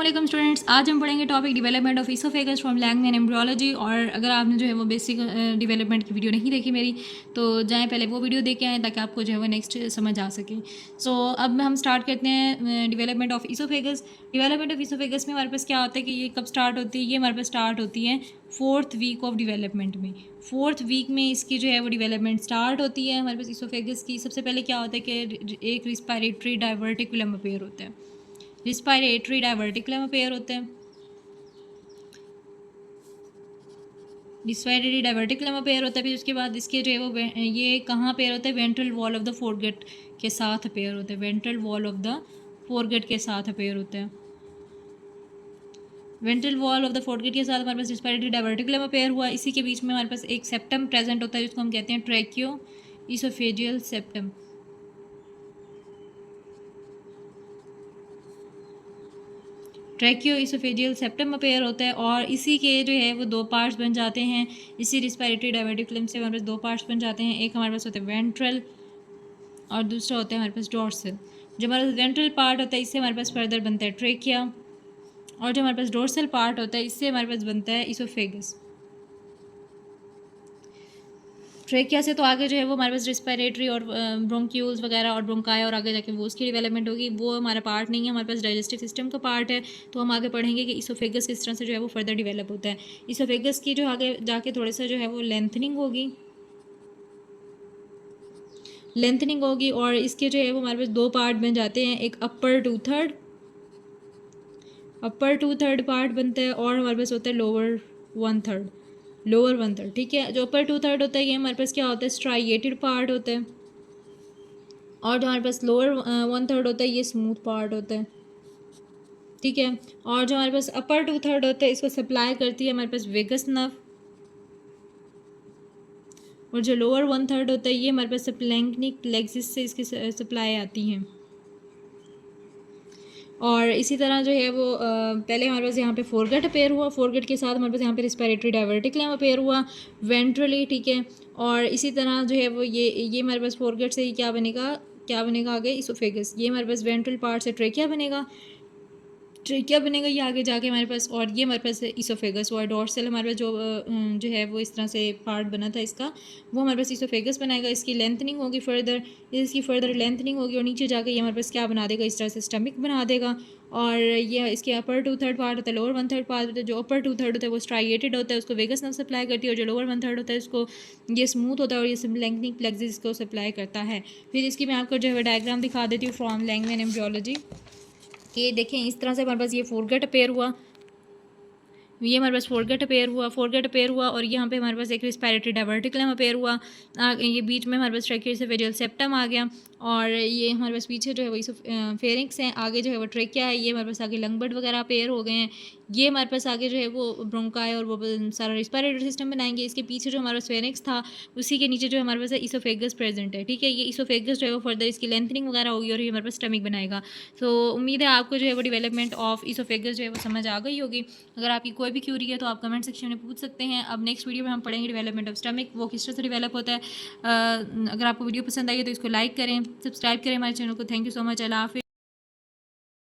अस्सलाम स्टूडेंट्स, आज हम पढ़ेंगे topic development of oesophagus from Lang and embryology. और अगर आपने जो है वो बेसिक डेवलपमेंट की वीडियो नहीं देखी मेरी, तो जाएँ पहले वो वीडियो देख के आएँ ताकि आपको जो है वो नेक्स्ट समझ आ सके। सो अब हम स्टार्ट करते हैं development of oesophagus. Development of oesophagus में हमारे पास क्या होता है कि ये कब स्टार्ट होती है? ये हमारे पास स्टार्ट होती है 4th वीक ऑफ डेवलपमेंट में। 4th वीक में इसकी जो है वो डेवलपमेंट स्टार्ट होती है हमारे पास इसोफेगस की। सबसे पहले क्या होता है कि एक रिस्पायरेटरी डाइवर्टिकुलम अपेयर होता है। रिस्पायरेटरी डाइवर्टिकुलम अपेयर होते हैं। रिस्पायरेटरी डाइवर्टिकुलम अपेयर होता है। फिर उसके बाद इसके जो है वो ये कहाँ अपेयर होता है? Ventral wall of the forget के साथ अपेयर होते हैं। Ventral wall of the forget के साथ अपेयर होते हैं। Ventral wall of the forget के साथ हमारे पास रिस्पायरेटरी डाइवर्टिकुलम अपेयर हुआ। इसी के बीच में हमारे पास एक सेप्टम प्रेजेंट होता है जिसको हम कहते हैं ट्रैकियो oesophageal septum. ट्रैकियो oesophageal septum appear होता है और इसी के जो है वो दो पार्ट्स बन जाते हैं। इसी रिस्पायरेटरी डाइवर्टिकुलम से हमारे पास दो पार्ट्स बन जाते हैं। एक हमारे पास होता है वेंट्रल और दूसरा होता है हमारे पास डोर्सल। जो हमारे पास वेंट्रल पार्ट होता है इससे हमारे पास फर्दर बनता है ट्रेकिया, और जो हमारे पास डोर्सल पार्ट होता है इससे हमारे पास बनता है इसोफेगस। ट्रेकिया से तो आगे जो है वो हमारे पास रिस्पायरेटरी और ब्रोंक्यूल्स वगैरह और ब्रोंकाई और आगे जाके वो उसकी डेवलपमेंट होगी। वो हमारा पार्ट नहीं है, हमारे पास डाइजेस्टिव सिस्टम का पार्ट है। तो हम आगे पढ़ेंगे कि इसोफेगस किस तरह से जो है वो फर्दर डेवलप होता है। इसोफेगस की जो आगे जाके थोड़ा सा जो है वो लेंथनिंग होगी और इसके जो है वो हमारे पास दो पार्ट बन जाते हैं। एक अपर टू थर्ड पार्ट बनता है और हमारे पास होता है लोअर वन थर्ड। ठीक है, जो अपर टू थर्ड होता है ये हमारे पास क्या होता है? स्ट्राइएटेड पार्ट होता है। और जो हमारे पास लोअर वन थर्ड होता है ये स्मूथ पार्ट होता है। ठीक है, और जो हमारे पास अपर टू थर्ड होता है इसको सप्लाई करती है हमारे पास वेगस नर्व, और जो लोअर वन थर्ड होता है ये हमारे पास सप्लैंक्निक प्लेक्सिस से इसकी सप्लाई आती हैं। और इसी तरह जो है वो पहले हमारे पास यहाँ पे फोरगेट अपेयर हुआ। फोरगेट के साथ हमारे पास यहाँ पे रिस्पायरेटरी डाइवर्टिकुलम अपेयर हुआ वेंट्रली। ठीक है, और इसी तरह जो है वो ये हमारे पास फोरगेट से ही क्या बनेगा आगे? इसोफेगस। ये हमारे पास वेंट्रल पार्ट से ट्रेकिया बनेगा ये आगे जाके हमारे पास, और ये हमारे पास इसोफेगस हुआ। डोर्सल हमारे पास जो है वो इस तरह से पार्ट बना था इसका, वो हमारे पास इसोफेगस बनाएगा। इसकी लेंथनिंग होगी फर्दर लेंथनिंग होगी और नीचे जाके ये हमारे पास क्या बना देगा? इस तरह से स्टमिक बना देगा। और ये इसके अपर टू थर्ड पार्ट होता है, लोअर वन थर्ड पार्ट होता है। जो अपर टू थर्ड होता है वो स्ट्राइएटेड होता है, उसको वेगस नर्व सप्लाई करती है, और जो लोअर वन थर्ड होता है उसको ये स्मूथ होता है और ये लैंग्निक प्लेक्सिस को सप्लाई करता है। फिर इसकी मैं आपको जो है डायग्राम दिखा देती हूँ फ्रॉम लैंग एंड एम्ब्रियोलॉजी। ये देखें, इस तरह से हमारे पास ये फोरगेट अपेयर हुआ। ये हमारे पास फोरगेट अपेयर हुआ और यहाँ पे हमारे पास एक रिस्पायरेटरी डाइवर्टिकुलम अपेयर हुआ। ये बीच में हमारे पास ट्रेकियो इसोफेजियल सेप्टम आ गया, और ये हमारे पास पीछे जो है वो फेरिंक्स हैं, आगे जो है वो ट्रेकिया है। ये हमारे पास आगे लंग बड वगैरह अपेयर हो गए हैं। ये हमारे पास आगे जो है वो ब्रोंकाई और वो सारा रिस्पायरेटरी सिस्टम बनाएंगे। इसके पीछे जो हमारा पास फेरिंक्स था उसी के नीचे जो हमारे पास इसोफेगस प्रेजेंट है। ठीक है, ये इसोफेगस जो है वो फर्दर इसकी लेंथनिंग वगैरह होगी और ये हमारे पास स्टमिक बनाएगा। तो उम्मीद है आपको जो है वो डेवलपमेंट ऑफ इसोफेगस जो है वो समझ आ गई होगी। अगर आपकी कोई भी क्यूरी है तो आप कमेंट सेक्शन में पूछ सकते हैं। अब नेक्स्ट वीडियो में हम पढ़ेंगे डेवलपमेंट ऑफ स्टमक, वो किस तरह से डेवलप होता है। अगर आपको वीडियो पसंद आई है तो इसको लाइक करें, सब्सक्राइब करें हमारे चैनल को। Thank you so much. अल्लाह हाफिज़।